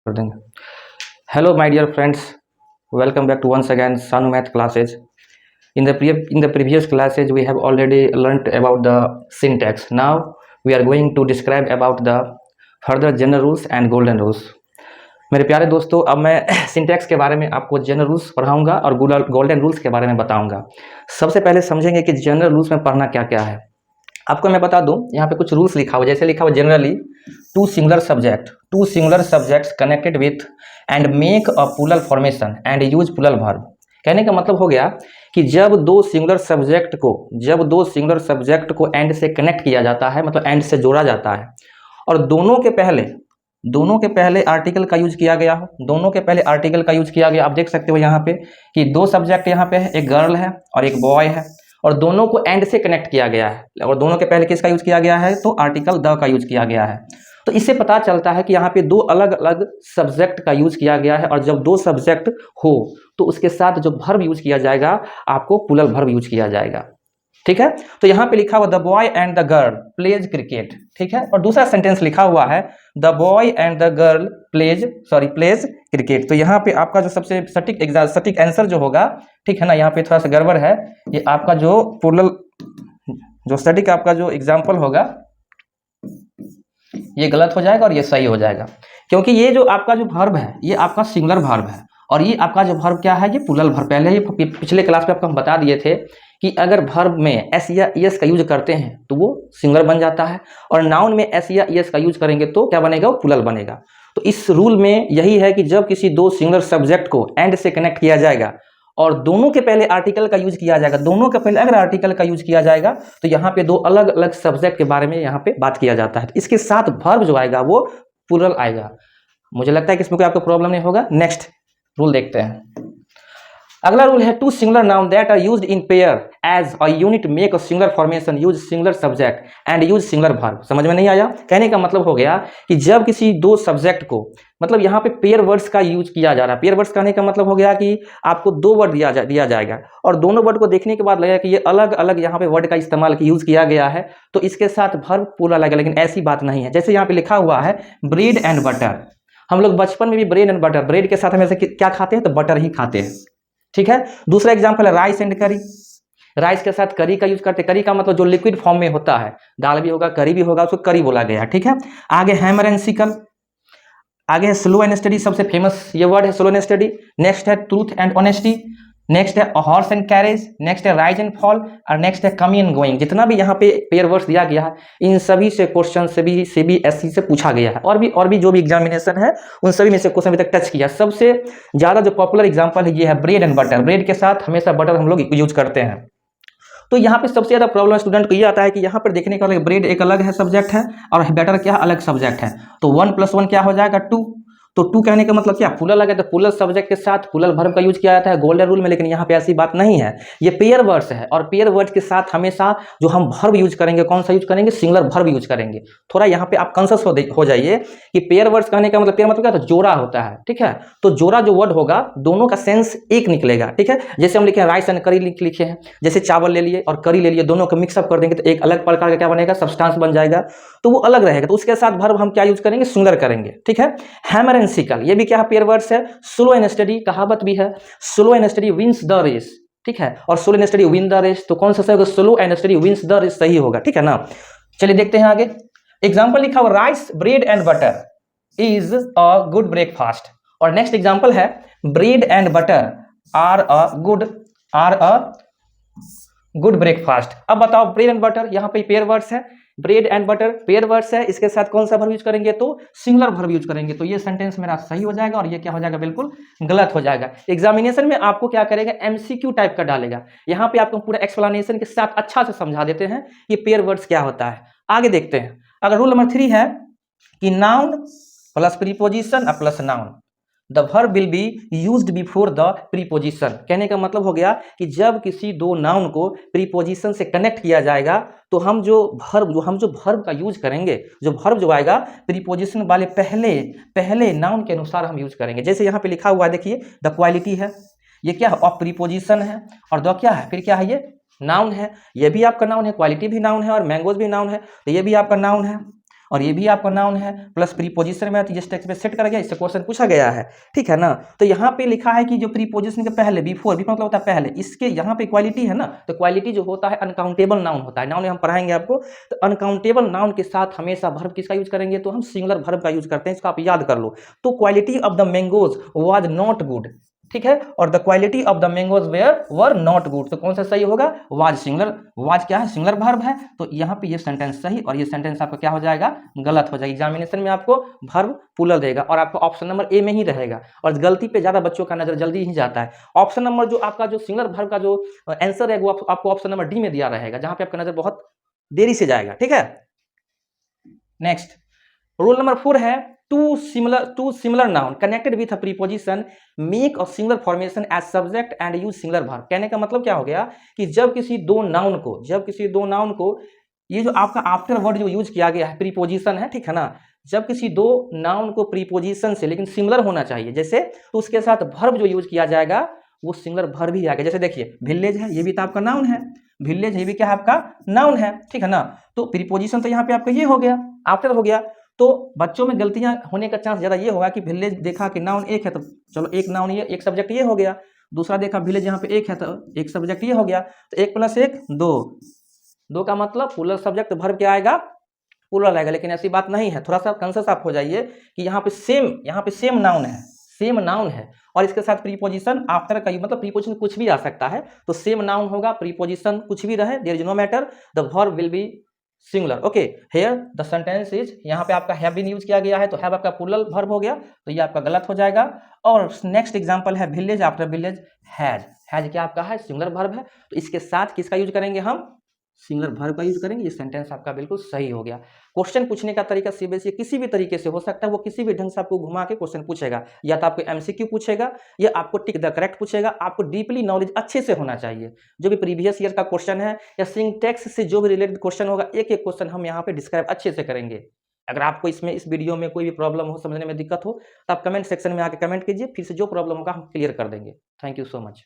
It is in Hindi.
कर देंगे। Hello, my dear friends. Welcome back to once again Sanu Math classes. In the previous classes, we have already learnt about the syntax. Now we are going to describe about the further general rules and golden rules. मेरे प्यारे दोस्तों, अब मैं सिंटैक्स के बारे में आपको जनरल रूल्स पढ़ाऊंगा और गोल्डन रूल्स के बारे में बताऊंगा। सबसे पहले समझेंगे कि जनरल रूल्स में पढ़ना क्या क्या है। आपको मैं बता दूं, यहाँ पे कुछ रूल्स लिखा हुआ, जैसे लिखा हुआ generally two singular subjects connected with and make a plural formation and use plural verb. कहने का मतलब हो गया कि जब दो सिंगुलर सब्जेक्ट को एंड से कनेक्ट किया जाता है, मतलब एंड से जोड़ा जाता है, और दोनों के पहले आर्टिकल का यूज किया गया आप देख सकते हो यहाँ पे कि दो सब्जेक्ट यहाँ पे है, एक गर्ल है और एक बॉय है, और दोनों को एंड से कनेक्ट किया गया है, और दोनों के पहले किसका यूज किया गया है, तो आर्टिकल द का यूज किया गया है। तो इससे पता चलता है कि यहाँ पे दो अलग अलग सब्जेक्ट का यूज किया गया है, और जब दो सब्जेक्ट हो तो उसके साथ जो वर्ब यूज किया जाएगा, आपको प्लूरल वर्ब यूज किया जाएगा। ठीक है, तो यहाँ पे लिखा हुआ the boy and the girl pledge cricket. ठीक है, और दूसरा सेंटेंस लिखा हुआ है the boy and the girl pledge cricket. तो यहाँ पे आपका जो सबसे सटीक आंसर जो होगा, ठीक है ना, यहाँ पे थोड़ा सा गड़बड़ है, ये आपका जो प्लूरल जो सटीक आपका जो एग्जाम्पल होगा ये गलत हो जाएगा और ये सही हो जाएगा, क्योंकि ये जो आपका जो वर्ब है ये आपका सिंगुलर वर्ब है, और ये आपका जो वर्ब क्या है, ये प्लूरल वर्ब। पहले ही पिछले क्लास में आपको हम बता दिए थे कि अगर वर्ब में एस या ईएस का यूज करते हैं तो वो सिंगुलर बन जाता है, और नाउन में एस या ईएस का यूज करेंगे तो क्या बनेगा, वो प्लूरल बनेगा। तो इस रूल में यही है कि जब किसी दो सिंगुलर सब्जेक्ट को एंड से कनेक्ट किया जाएगा और दोनों के पहले आर्टिकल का यूज किया जाएगा, तो यहाँ पे दो अलग अलग सब्जेक्ट के बारे में यहाँ पे बात किया जाता है, तो इसके साथ वर्ब जो आएगा वो प्लूरल आएगा। मुझे लगता है कि इसमें कोई आपको प्रॉब्लम नहीं होगा। नेक्स्ट रूल देखते हैं। अगला रूल है two singular noun that are used in pair as a unit make a singular formation use singular subject and use singular verb. समझ में नहीं आया? कहने का मतलब हो गया कि जब किसी दो सब्जेक्ट को, मतलब यहाँ पे पेयर वर्ड्स का यूज किया जा रहा है। पेयर वर्ड्स कहने का मतलब हो गया कि आपको दो वर्ड दिया जाएगा, और दोनों वर्ड को देखने के बाद लगेगा कि ये अलग अलग यहाँ पे वर्ड का इस्तेमाल यूज किया गया है, तो इसके साथ वर्ब प्लूरल लगेगा। लेकिन ऐसी बात नहीं है। जैसे यहाँ पे लिखा हुआ है ब्रेड एंड बटर। हम लोग बचपन में भी ब्रेड एंड बटर, ब्रेड के साथ हमें क्या खाते हैं, तो बटर ही खाते हैं। ठीक है। दूसरा एग्जांपल है राइस एंड करी। राइस के साथ करी का यूज करते हैं। करी का मतलब जो लिक्विड फॉर्म में होता है, दाल भी होगा, करी भी होगा, उसको करी बोला गया है। ठीक है। आगे हैमर एंड सिकल। आगे है स्लो एंड स्टडी, सबसे फेमस ये वर्ड है स्लो एंड स्टडी। नेक्स्ट है ट्रूथ एंड ऑनेस्टी। नेक्स्ट है हॉर्स एंड कैरेज। नेक्स्ट है राइज एंड फॉल, और नेक्स्ट है कमिंग एंड गोइंग। जितना भी यहाँ पे पेयर वर्ड्स दिया गया है, इन सभी से क्वेश्चन सीबीएसई से पूछा गया है, और भी जो भी एग्जामिनेशन है उन सभी में से क्वेश्चन अभी तक टच किया। सबसे ज्यादा जो पॉपुलर एग्जांपल है ये है ब्रेड एंड बटर। ब्रेड के साथ हमेशा बटर हम लोग यूज करते हैं। तो यहाँ पे सबसे ज्यादा प्रॉब्लम स्टूडेंट को ये आता है कि यहाँ पर देखने का ब्रेड एक अलग है सब्जेक्ट है, और बटर क्या अलग सब्जेक्ट है। तो 1 + 1 क्या हो जाएगा, 2। तो 2 कहने का मतलब क्या, प्लूरल लगे, तो प्लूरल सब्जेक्ट के साथ प्लूरल वर्ब का यूज किया जाता है गोल्डन रूल में। लेकिन यहाँ पे ऐसी बात नहीं है, ये पेयर वर्ड्स है, और पेयर वर्ड्स के साथ हमेशा जो हम वर्ब यूज करेंगे, कौन सा यूज करेंगे, सिंगुलर वर्ब यूज करेंगे। थोड़ा यहाँ पे आप कॉन्शियस हो जाइए कि पेयर वर्ड्स कहने का मतलब, पेयर मतलब क्या, तो जोड़ा होता है। ठीक है। तो जोड़ा जो वर्ड होगा दोनों का सेंस एक निकलेगा। ठीक है। जैसे हम लिखे राइस एंड करी लिखे हैं, जैसे चावल ले लिए और करी ले लिए, दोनों को मिक्सअप कर देंगे तो एक अलग प्रकार का क्या बनेगा, सब्सटेंस बन जाएगा, तो वो अलग रहेगा। तो उसके साथ वर्ब हम क्या यूज करेंगे, सिंगुलर करेंगे। ठीक है। हैमर एंड सिकल, ये भी क्या पेयर वर्ड्स है। स्लो एंड स्टडी, कहावत भी है, slow and steady wins the race. ठीक है। और slow and steady win the race, तो कौन सा सही होगा, slow and steady wins the race सही होगा। ठीक है ना। चलिए देखते हैं आगे। एग्जांपल लिखा हुआ rice bread and butter is a good breakfast, और नेक्स्ट एग्जांपल है bread and butter are a good breakfast. अब बताओ ब्रेड एंड बटर, यहाँ पे पेयर वर्ड्स है, bread and butter pair words है, इसके साथ कौन सा वर्ब यूज करेंगे, तो सिंगुलर वर्ब यूज करेंगे। तो ये सेंटेंस मेरा सही हो जाएगा, और ये क्या हो जाएगा, बिल्कुल गलत हो जाएगा। एग्जामिनेशन में आपको क्या करेगा, एमसीक्यू टाइप का डालेगा। यहाँ पे आपको पूरा एक्सप्लेनेशन के साथ अच्छा से समझा देते हैं ये पेयर वर्ड्स क्या होता है। आगे देखते हैं। अगर रूल नंबर 3 है कि noun plus preposition plus noun, the verb will be used before the preposition. कहने का मतलब हो गया कि जब किसी दो नाउन को प्रीपोजिशन से कनेक्ट किया जाएगा, तो हम जो वर्ब का यूज करेंगे, जो वर्ब जो आएगा प्रीपोजिशन वाले पहले नाउन के अनुसार हम यूज करेंगे। जैसे यहाँ पे लिखा हुआ है, देखिए द क्वालिटी है, ये क्या है, ऑफ प्रीपोजिशन है, और द क्या है, फिर क्या है, ये नाउन है। ये भी आपका नाउन है, क्वालिटी भी नाउन है, और मैंगोज भी नाउन है, तो ये भी आपका नाउन है। और ये भी आपका नाउन है, प्लस प्रीपोजिशन में जिस टेक्स्ट में सेट कर गया, इससे क्वेश्चन पूछा गया है, ठीक है ना। तो यहाँ पे लिखा है कि जो प्रीपोजिशन के पहले बिफोर, भी मतलब होता है पहले, इसके यहाँ पे क्वालिटी है ना, तो क्वालिटी जो होता है अनकाउंटेबल नाउन होता है। नाउन हम पढ़ाएंगे आपको। तो अनकाउंटेबल नाउन के साथ हमेशा वर्ब किसका यूज करेंगे, तो हम सिंगुलर वर्ब का यूज करते हैं, इसको आप याद कर लो। तो quality of the mangoes was not good, ठीक है, और the quality of the mangoes where were not good, तो कौन सा सही होगा, वाज सिंगुलर। वाज क्या है, सिंगुलर वर्ब है, तो यहाँ पे ये सेंटेंस सही और ये सेंटेंस आपका क्या हो जाएगा, गलत हो जाएगा। एग्जामिनेशन में आपको वर्ब प्लूरल देगा और आपको ऑप्शन नंबर ए में ही रहेगा, और गलती पे ज्यादा बच्चों का नजर जल्दी ही जाता है। ऑप्शन नंबर जो आपका जो सिंगुलर वर्ब का जो आंसर है वो आपको ऑप्शन नंबर डी में दिया रहेगा, जहां पे आपका नजर बहुत देरी से जाएगा, ठीक है। नेक्स्ट रूल नंबर 4 है two similar noun connected with a preposition make a singular formation as subject and use singular verb. कहने का मतलब क्या हो गया कि जब किसी दो नाउन को ये जो आपका आफ्टर वर्ड जो यूज किया गया है प्रीपोजिशन है, ठीक है ना, जब किसी दो नाउन को प्रीपोजिशन से लेकिन सिमिलर होना चाहिए जैसे, तो उसके साथ वर्ब जो यूज किया जाएगा वो सिंगुलर वर्ब ही आएगा। जैसे देखिए विलेज है, ये भी तो आपका नाउन है, विलेज ये भी क्या है आपका नाउन है, ठीक है ना। तो प्रीपोजिशन तो यहाँ पे आपका ये हो गया, आफ्टर हो गया। तो बच्चों में गलतियां होने का चांस ज्यादा ये होगा कि विलेज देखा कि नाउन एक है, तो चलो एक नाउन ये एक सब्जेक्ट ये हो गया। दूसरा देखा विलेज यहाँ पे एक है, तो एक सब्जेक्ट ये हो गया, तो 1 + 1 2, 2 का मतलब प्लूरल सब्जेक्ट वर्ब क्या आएगा, प्लूरल आएगा। लेकिन ऐसी बात नहीं है, थोड़ा सा कॉन्शियस आप हो जाइए कि यहाँ पे सेम नाउन है और इसके साथ प्रीपोजिशन आफ्टर का मतलब प्रीपोजिशन कुछ भी आ सकता है, तो सेम नाउन होगा, प्रीपोजिशन कुछ भी रहे, there is no matter, the verb will be singular. Okay, here the sentence is, यहाँ पे आपका हैव बीन यूज किया गया है, तो हैव आपका प्लूरल वर्ब हो गया, तो ये आपका गलत हो जाएगा। और नेक्स्ट एग्जांपल है विलेज आफ्टर विलेज हैज क्या आपका है, सिंगुलर वर्ब है, तो इसके साथ किसका यूज करेंगे हम, सिंगुलर वर्ब का यूज करेंगे। ये सेंटेंस आपका बिल्कुल सही हो गया। क्वेश्चन पूछने का तरीका सीबीएसई किसी भी तरीके से हो सकता है, वो किसी भी ढंग से आपको घुमा के क्वेश्चन पूछेगा, या तो आपको एमसीक्यू पूछेगा या आपको टिक द करेक्ट पूछेगा। आपको डीपली नॉलेज अच्छे से होना चाहिए, जो भी प्रीवियस ईयर का क्वेश्चन है या सिंटैक्स से जो भी रिलेटेड क्वेश्चन होगा, एक एक क्वेश्चन हम यहाँ पे डिस्क्राइब अच्छे से करेंगे। अगर आपको इस वीडियो में कोई भी प्रॉब्लम हो, समझने में दिक्कत हो, तो आप कमेंट सेक्शन में आके कमेंट कीजिए, फिर से जो प्रॉब्लम होगा हम क्लियर कर देंगे। Thank you so much.